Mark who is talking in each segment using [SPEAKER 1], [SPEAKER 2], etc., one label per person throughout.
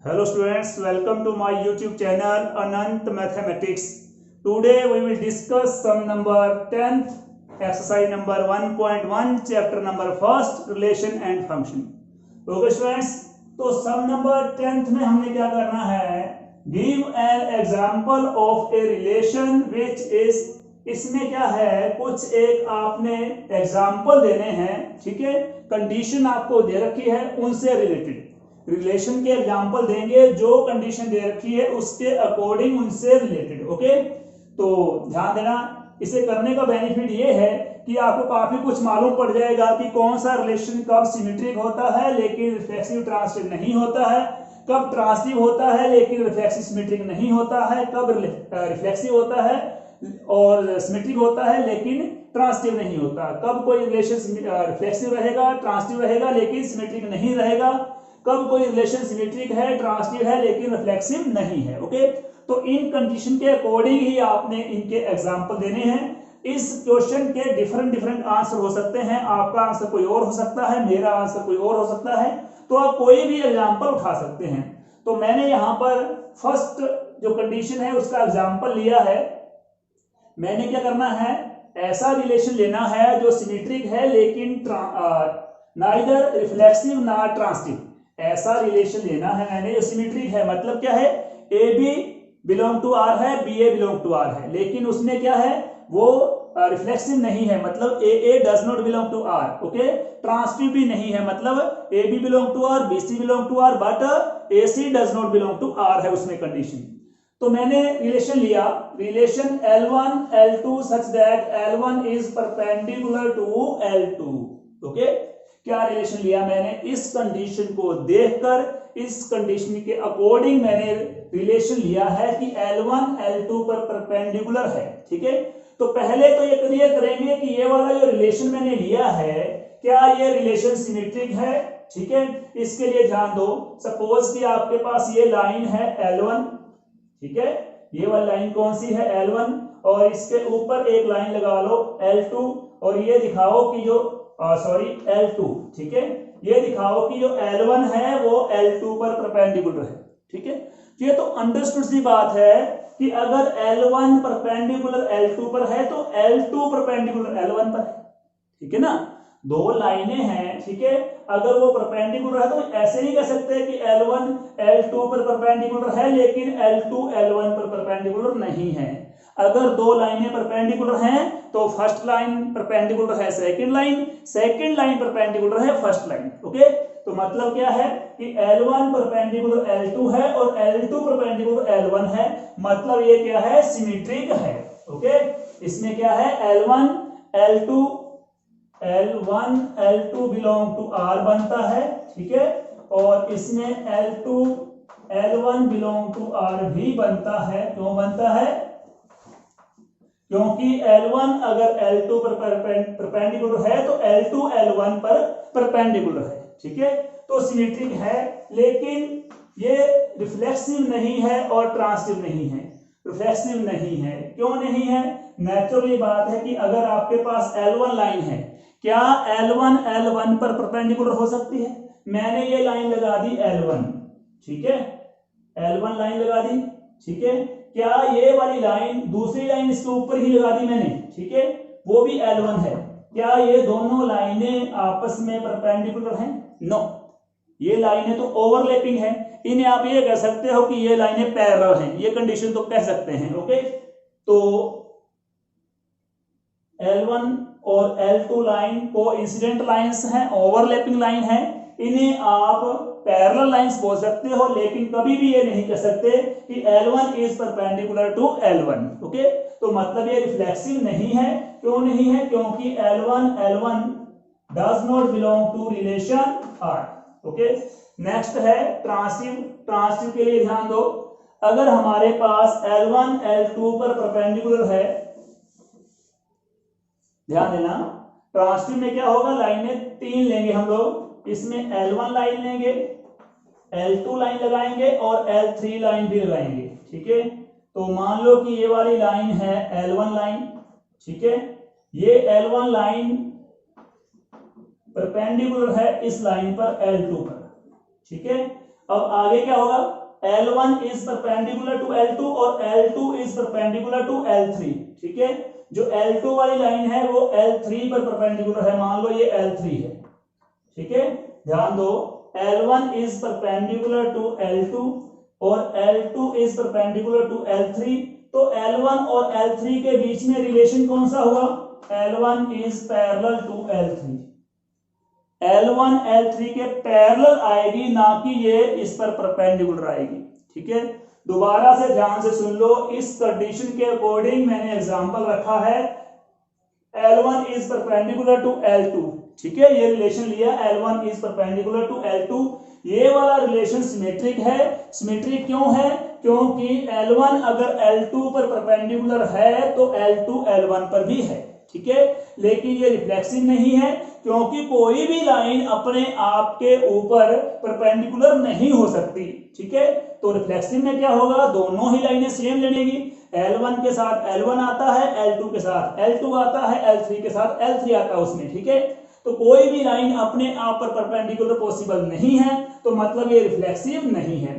[SPEAKER 1] Hello students, welcome to my YouTube channel Anant Mathematics. Today we will discuss sum number 10th, exercise number 1.1, chapter number 1st, relation and function. Okay students, तो sum number 10th में हमने क्या करना है? Give an example of a relation which is, इसमें क्या है, कुछ एक आपने एग्जाम्पल देने हैं, ठीक है, कंडीशन आपको दे रखी है, उनसे रिलेटेड रिलेशन के एग्जाम्पल देंगे, जो कंडीशन दे रखी है उसके अकॉर्डिंग उनसे रिलेटेड। ओके, तो ध्यान देना, इसे करने का बेनिफिट ये है कि आपको काफी कुछ मालूम पड़ जाएगा कि कौन सा रिलेशन कब सिमेट्रिक होता है लेकिन रिफ्लेक्सिव ट्रांसटिव नहीं होता है, कब ट्रांसटिव होता है लेकिन रिफ्लेक्सिव सिमेट्रिक नहीं होता है, कब रिफ्लेक्सिव होता है और सिमेट्रिक होता है लेकिन ट्रांसटिव नहीं होता, कब कोई रिलेशन रिफ्लेक्सिव रहेगा, ट्रांसटिव रहेगा लेकिन सिमेट्रिक नहीं रहेगा, कब कोई रिलेशन सिमेट्रिक है, ट्रांसटिव है लेकिन रिफ्लेक्सिव नहीं है। ओके, तो इन कंडीशन के अकॉर्डिंग ही आपने इनके एग्जांपल देने हैं। इस क्वेश्चन के डिफरेंट आंसर हो सकते हैं, आपका आंसर कोई और हो सकता है, मेरा आंसर कोई और हो सकता है, तो आप कोई भी एग्जांपल उठा सकते हैं। तो मैंने यहाँ पर फर्स्ट जो कंडीशन है उसका एग्जांपल लिया है। मैंने क्या करना है, ऐसा रिलेशन लेना है जो सिमेट्रिक है लेकिन नाइदर रिफ्लेक्सिव ना ट्रांसटिव, ऐसा रिलेशन लेना है मैंने जो सिमेट्रिक है। मतलब क्या है, A B belong to R है, B A belong to R है, लेकिन उसमें क्या है, वो रिफ्लेक्सिव नहीं है, मतलब A does not belong to R. Okay, transitive भी नहीं है, मतलब A B belong to R, B C belong to R, but A C does not belong to R है उसमें कंडीशन। तो मैंने रिलेशन लिया, relation L1 L2 such that L1 is perpendicular to L2। Okay, क्या relation लिया मैंने, इस condition को देखकर, इस कंडीशन के अकॉर्डिंग मैंने रिलेशन लिया है कि L1 L2 पर परपेंडिकुलर है। ठीक है, तो पहले तो ये क्लियर करेंगे कि ये वाला जो रिलेशन मैंने लिया है, क्या ये रिलेशन सिमेट्रिक है। ठीक है, इसके लिए ध्यान दो, सपोज कि आपके पास ये लाइन है L1, ठीक है, ये वाली लाइन कौन सी है, L1, और इसके ऊपर एक लाइन लगा लो L2, और ये दिखाओ कि जो L2, ठीक है, ये दिखाओ कि जो L1 है वो L2 पर परपेंडिकुलर है। ठीक है, ये तो अंडरस्टूड सी बात है कि अगर L1 परपेंडिकुलर L2 पर है तो L2 परपेंडिकुलर L1 पर है। ठीक है ना, दो लाइनें हैं, ठीक है, अगर वो परपेंडिकुलर है तो ऐसे नहीं कह सकते कि L1 L2 पर परपेंडिकुलर है लेकिन L2 L1 पर परपेंडिकुलर नहीं है। अगर दो लाइनें परपेंडिकुलर हैं तो फर्स्ट लाइन परपेंडिकुलर है सेकंड लाइन परपेंडिकुलर है फर्स्ट लाइन। ओके, तो मतलब क्या है कि L1 परपेंडिकुलर L2 है और L2 परपेंडिकुलर L1 है, मतलब ये क्या है, सिमेट्रिक है। ओके, इसमें क्या है, L1 L2 belong to R बनता है, ठीक है, और इसमें L1 बिलोंग टू R भी बनता है। क्यों बनता है, क्योंकि L1 अगर L2 पर परपेंडिकुलर है तो L2 L1 पर परपेंडिकुलर है। ठीक है, तो सिमेट्रिक है, लेकिन ये रिफ्लेक्सिव नहीं है और ट्रांसटिव नहीं है। रिफ्लेक्सिव नहीं है, क्यों नहीं है, नेचुरली बात है कि अगर आपके पास L1 लाइन है, क्या L1 L1 पर परपेंडिकुलर हो सकती है। मैंने ये लाइन लगा दी L1, ठीक है, L1 लाइन लगा दी, ठीक है, क्या ये वाली लाइन, दूसरी लाइन इसके ऊपर ही लगा दी मैंने, ठीक है, वो भी L1 है, क्या ये दोनों लाइनें आपस में परपेंडिकुलर हैं? नो, ये लाइनें तो ओवरलैपिंग है, इन्हें आप ये कह सकते हो कि ये लाइनें पैरेलल हैं, ये कंडीशन तो कह सकते हैं। ओके, तो L1 और L2 लाइन को इंसिडेंट लाइंस हैं, ओवरलैपिंग लाइन है, इन्हें आप पैरेलल लाइंस बोल सकते हो, लेकिन कभी भी ये नहीं कह सकते कि L1 is perpendicular to L1। Okay, तो मतलब ये रिफ्लेक्सिव नहीं है। क्यों नहीं है, क्योंकि L1 does not belong to relation R। Okay, next है ट्रांसटिव के लिए ध्यान दो, अगर हमारे पास L1 L2 पर परपेंडिकुलर है, ध्यान देना, ट्रांसटिव में क्या होगा, लाइनें तीन लेंगे हम लोग, इसमें L1 लाइन लेंगे, L2 लाइन लगाएंगे और L3 लाइन भी लगाएंगे। ठीक है, तो मान लो कि ये वाली लाइन है L1 लाइन, ठीक है, ये L1 लाइन परपेंडिकुलर है इस लाइन पर L2 पर। ठीक है, अब आगे क्या होगा, L1 is perpendicular to L2 और L2 is perpendicular to L3, ठीक है। जो L2 वाली लाइन है वो L3 पर परपेंडिकुलर है, मान लो ये L3 है, ठीक है। ध्यान दो, L1 is perpendicular to L2 और L2 is perpendicular to L3, तो L1 और L3 के बीच में रिलेशन कौन सा हुआ, L1 is parallel to L3। L1 L3 के पैरेलल आएगी, ना कि ये इस पर परपेंडिकुलर आएगी, ठीक है। दोबारा से ध्यान से सुन लो, इस कंडीशन के अकॉर्डिंग मैंने एग्जांपल रखा है L1 is perpendicular to L2, ठीक है। ये रिलेशन लिया L1 is perpendicular to L2, ये वाला रिलेशन सिमेट्रिक है। सिमेट्रिक क्यों है, क्योंकि L1 अगर L2 पर परपेंडिकुलर है तो L2 L1 पर भी है, ठीक है। लेकिन ये रिफ्लेक्सिव नहीं है, क्योंकि कोई भी लाइन अपने आप के ऊपर परपेंडिकुलर नहीं हो सकती, ठीक है। तो रिफ्लेक्सिव में क्या होगा, दोनों ही लाइनें सेम लेंगी, L1 के साथ L1 आता है, L2 के साथ L2 आता है, L3 के साथ L3 आता है उसमें, ठीक है। तो कोई भी लाइन अपने आप पर परपेंडिकुलर पॉसिबल नहीं है, तो मतलब ये रिफ्लेक्सिव नहीं है।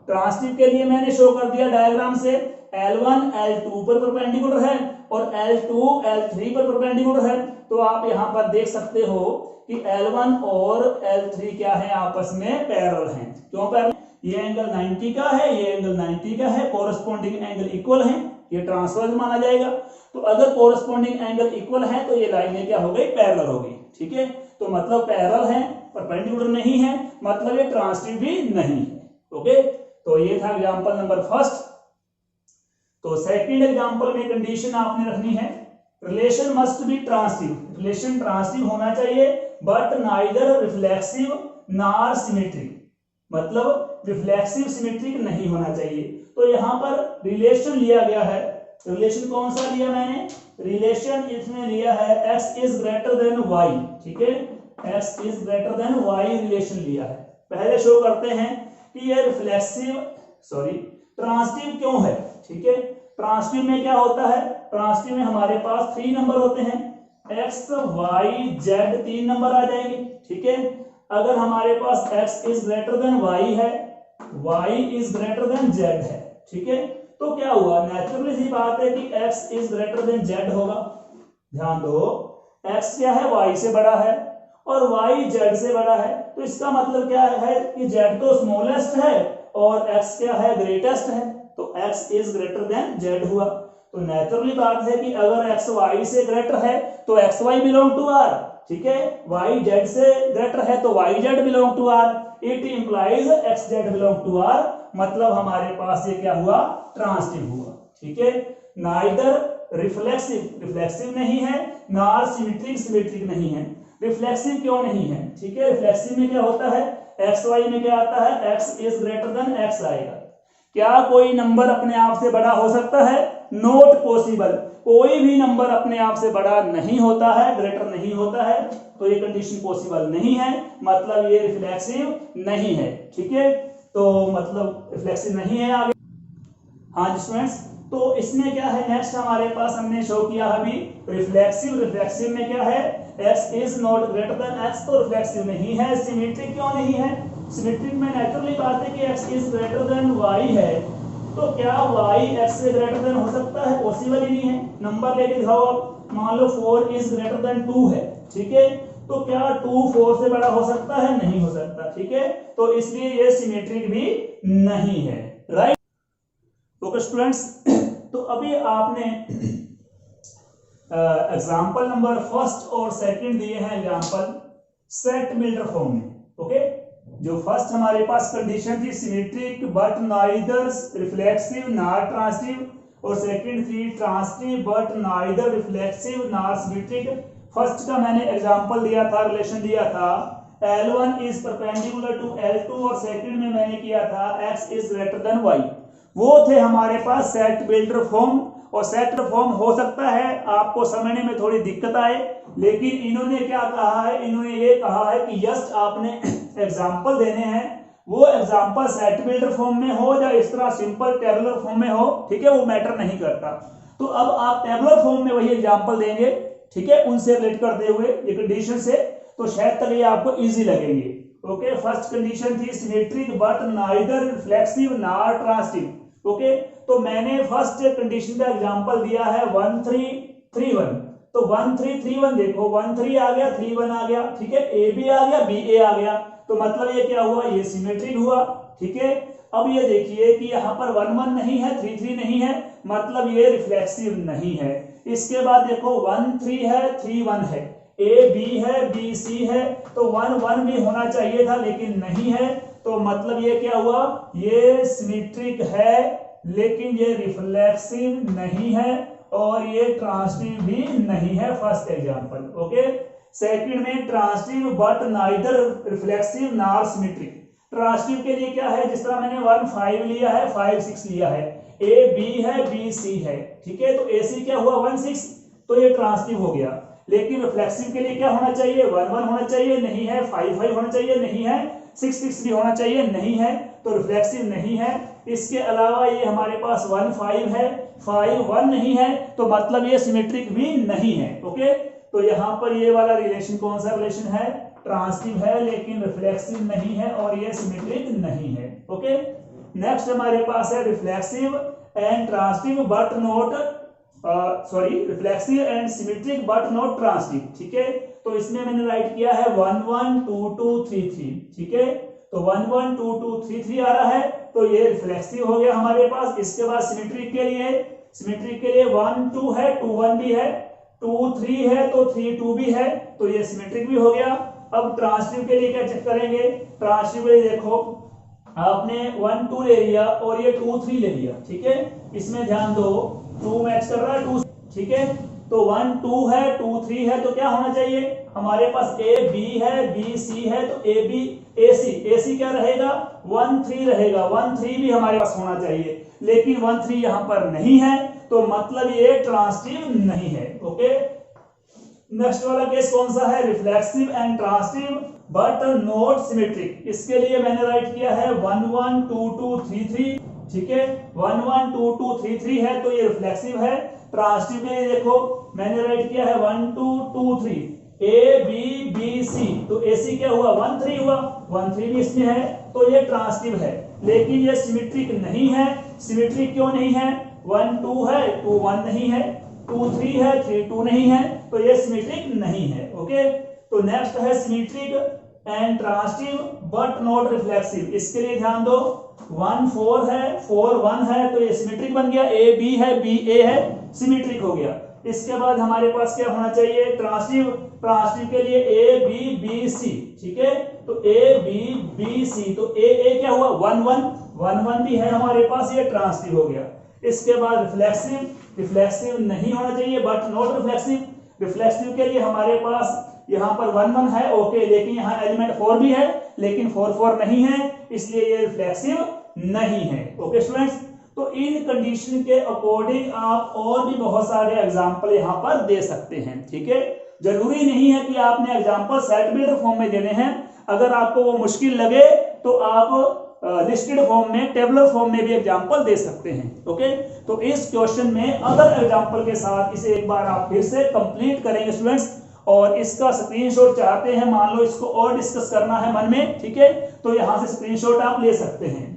[SPEAKER 1] ट्रांसिटिव के लिए मैंने शो कर दिया डायग्राम से, L1 L2 पर परपेंडिकुलर है और L2 L3 पर परपेंडिकुलर है। तो आप यहां पर देख सकते हो कि L1 और L3 क्या है, आपस में पैरेलल हैं। क्यों पैरेलल, ये एंगल 90 का है, ये एंगल 90 का है, कोरस्पॉन्डिंग एंगल इक्वल है, ये ट्रांसवर्स माना जाएगा। तो अगर कोरस्पॉन्डिंग एंगल इक्वल है तो ये लाइनें क्या हो गई, पैरेलल हो गई, ठीक है। तो मतलब पैरेलल है, परपेंडिकुलर नहीं है, मतलब ये ट्रांसिटिव भी नहीं है, ओके। तो ये था एग्जांपल नंबर फर्स्ट। तो सेकंड एग्जांपल में कंडीशन आपने रखनी है, relation must be transitive, relation transitive होना चाहिए, but neither reflexive nor symmetric, मतलब रिफ्लेक्सिव सिमेट्रिक नहीं होना चाहिए। तो यहां पर रिलेशन लिया गया है, रिलेशन कौन सा लिया मैंने, रिलेशन इसमें लिया है x is greater than y, ठीक है, x is greater than y relation लिया है। पहले शो करते हैं कि ये रिफ्लेक्सिव ट्रांसिटिव क्यों है, ठीक है। ट्रांसिटिव में क्या होता है, ट्रांसिटिव में हमारे पास 3 नंबर होते हैं, x y z 3 नंबर आ जाएंगे, ठीक है। अगर हमारे पास x is greater than y है, y is greater than z है, ठीक है, तो क्या हुआ, नेचुरली सी बात है कि x is greater than z होगा। ध्यान दो, x क्या है, y से बड़ा है और y z से बड़ा है, तो इसका मतलब क्या है कि z तो स्मॉलेस्ट है और x क्या है, ग्रेटेस्ट है, तो x is greater than z हुआ। तो नेचुरली बात है कि अगर x y से ग्रेटर है तो x y belong to r, ठीक है, y z से ग्रेटर है तो y z belong to r, it implies x z belong to r, मतलब हमारे पास ये क्या हुआ, ट्रांसिटिव हुआ, ठीक है। नाइदर रिफ्लेक्सिव, रिफ्लेक्सिव नहीं है, नॉर सिमेट्रिक, सिमेट्रिक नहीं है। रिफ्लेक्सिव क्यों नहीं है, ठीक है, रिफ्लेक्सिव में क्या होता है, एक्स वाई में क्या आता है, x is greater than x आएगा। क्या कोई नंबर अपने आप से बड़ा हो सकता है, नॉट पॉसिबल, कोई भी नंबर अपने आप से बड़ा नहीं होता है, ग्रेटर नहीं होता है, तो ये कंडीशन पॉसिबल नहीं है, मतलब ये रिफ्लेक्सिव नहीं है, ठीक है। तो मतलब रिफ्लेक्सिव नहीं है आगे। हाँ जी स्टूडेंट्स, तो इसमें क्या है, नेक्स्ट हमारे पास हमने शो किया अभी रिफ्लेक्सिव, रिफ्लेक्सिव में क्या है, x is not greater than x, तो रिफ्लेक्सिव नहीं है। सिमेट्रिक क्यों नहीं है, सिमेट्रिक में नेचुरली बात है कि x is greater than y है, तो क्या y x से ग्रेटर देन हो सकता है, पॉसिबल ही नहीं है। नंबर लेके दिखाओ आप, मान लो 4 इज ग्रेटर देन 2 है, ठीक है, तो क्या 2 4 से बड़ा हो सकता है, नहीं हो सकता, ठीक है। तो इसलिए ये सिमेट्रिक भी नहीं है, राइट। ओके स्टूडेंट्स, तो अभी आपने एग्जाम्पल नंबर फर्स्ट और सेकंड दिए हैं एग्जाम्पल सेट मिलर फॉर्म में, ओके। जो फर्स्ट हमारे पास कंडीशन थी symmetric but neither reflexive nor transitive, और सेकंड थी transitive but neither reflexive nor symmetric. First का मैंने एग्जांपल दिया था, रिलेशन दिया था L1 is perpendicular to L2, और सेकंड में मैंने किया था x is greater than y। वो थे हमारे पास सेट बिल्डर फॉर्म, और सेट फॉर्म हो सकता है आपको समझने में थोड़ी दिक्कत आए, लेकिन इन्होंने क्या कहा है, इन्होंने ये कहा है कि जस्ट आपने एग्जांपल देने हैं, वो एग्जांपल सेट बिल्डर फॉर्म में हो या इस तरह सिंपल टेबुलर फॉर्म में हो, ठीक है, वो मैटर नहीं करता। तो अब आप टेबुलर फॉर्म में वही एग्जांपल देंगे, ठीक है, उनसे रिलेट करते हुए ये कंडीशन से, तो शायद तक ये आपको इजी लगेंगे। ओके, फर्स्ट कंडीशन थी symmetric but neither reflexive nor transitive. Okay, तो मैंने फर्स्ट कंडीशन का एग्जांपल दिया है 1 3 3 1। तो 1 3 3 1 देखो, 1 3 आ गया, 3 1 आ गया, ठीक है, ए बी आ गया, बी ए आ गया, तो मतलब ये क्या हुआ, ये सिमेट्रिक हुआ, ठीक है। अब ये देखिए कि यहाँ पर 1 1 नहीं है, 3 3 नहीं है, मतलब ये रिफ्लेक्सिव नहीं है। इसके बाद देखो 1 3 है, 3 1 है, ए बी है, बी सी है, तो 1 1 भी होना चाहिए था लेकिन नहीं है, तो मतलब ये क्या हुआ, ये सिमेट्रिक है लेकिन ये रिफ्लेक्सिव नहीं है और ये ट्रांसिटिव भी नहीं है, फर्स्ट एग्जांपल। ओके, सेकंड में transitive but neither reflexive nor symmetric. Transitive के लिए क्या है, जिस तरह मैंने 1 5 लिया है, 5 6 लिया है, ए बी है, बी सी है, ठीक है, तो ए सी क्या हुआ 1 6, तो ये ट्रांसिटिव हो गया। लेकिन रिफ्लेक्सिव के लिए क्या होना चाहिए, 1 1 होना चाहिए, नहीं है, 5 5 होना चाहिए, नहीं है, 6 6 भी होना चाहिए, नहीं है, तो रिफ्लेक्सिव नहीं है। इसके अलावा ये हमारे पास 1 5 है, 5 1 नहीं है, तो मतलब ये सिमेट्रिक भी नहीं है। ओके, तो यहाँ पर ये वाला रिलेशन कौन सा रिलेशन है, ट्रांसिटिव है लेकिन रिफ्लेक्सिव नहीं है और ये सिमेट्रिक नहीं है। ओके, नेक्स्ट हमारे पास है reflexive and transitive but not reflexive and symmetric but not transitive, ठीक है। तो इसमें मैंने राइट किया है 1 1 2 2 3 3, ठीक है, तो 1 1 2 2 3 3 आ रहा है, तो ये रिफ्लेक्सिव हो गया हमारे पास। इसके बाद सिमेट्रिक के लिए 1 2 है, 2 1 भी है, 2 3 है, तो 3 2 भी है, तो ये सिमेट्रिक भी हो गया। अब ट्रांसिटिव के लिए क्या चेक करेंगे, ट्रांसिटिव के लिए देखो आपने 1 2 ले लिया और ये 2 3 ले लिया, ठीक है, इसमें ध्यान दो 2 मैच कर रहा है 2, ठीक है, तो 1 2 है, 2 3 है, तो क्या होना चाहिए हमारे पास, ए बी है, बी सी है, तो ए बी ए सी क्या रहेगा 1 3 रहेगा, 1 3 भी हमारे पास होना चाहिए, लेकिन 1 3 यहाँ पर नहीं है, तो मतलब ये ट्रांसिटिव नहीं है। ओके, नेक्स्ट वाला केस कौन सा है, reflexive and transitive but not symmetric. इसके लिए मैंने राइट किया है 1 1 2 2 3 3, ठीक है, 1 1 2 2 3 3 है, तो ये रिफ्लेक्सिव है। ट्रांसिटिव के लिए देखो मैंने राइट किया है 1 2 2 3, ए बी बी सी, तो ए सी क्या हुआ 1 3 हुआ, 1 3 भी इसमें है, तो ये ट्रांसिटिव है लेकिन ये सिमेट्रिक नहीं है। सिमेट्रिक क्यों नहीं है, 1 2 है, 2 1 नहीं है, 2 3 है, 3 2 नहीं है, तो ये सिमेट्रिक नहीं है। ओके, तो नेक्स्ट है symmetric and transitive but not reflexive. इसके लिए ध्यान दो 1 4 है, 4 1 है, तो ये सिमेट्रिक बन गया, ए बी है, बी ए है, सिमेट्रिक हो गया। इसके बाद हमारे पास क्या होना चाहिए, ट्रांसिटिव। ट्रांसिटिव के लिए ए बी बी सी, ठीक है, तो ए बी बी सी, तो ए क्या हुआ 1 1 1 भी है हमारे पास, ये ट्रांसिटिव हो गया। इसके बाद रिफ्लेक्सिव, रिफ्लेक्सिव नहीं होना चाहिए बट नॉट रिफ्लेक्सिव। रिफ्लेक्सिव के लिए हमारे पास यहाँ पर 1 1 है, ओके, लेकिन यहाँ एलिमेंट 4 भी है, लेकिन 4 4 नहीं है, इसलिए ये रिफ्लेक्सिव नहीं है। ओके स्टूडेंट्स, तो इन कंडीशन के अकॉर्डिंग आप और भी बहुत सारे एग्जाम्पल यहाँ पर दे सकते हैं, ठीक है। जरूरी नहीं है कि आपने एग्जाम्पल सेट बिल्डर फॉर्म में देने हैं, अगर आपको वो मुश्किल लगे तो आप लिस्टेड फॉर्म में, टेबलर फॉर्म में भी एग्जाम्पल दे सकते हैं। ओके, तो इस क्वेश्चन में अदर एग्जाम्पल के साथ इसे एक बार आप फिर से कंप्लीट करेंगे स्टूडेंट्स, और इसका स्क्रीनशॉट चाहते हैं, मान लो इसको और डिस्कस करना है मन में, ठीक है, तो यहां से स्क्रीनशॉट आप ले सकते हैं।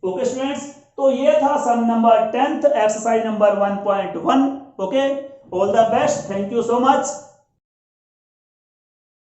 [SPEAKER 1] ओके स्टूडेंट्स, तो ये था sum number 10th exercise number 1.1। Okay, all the best, thank you so much.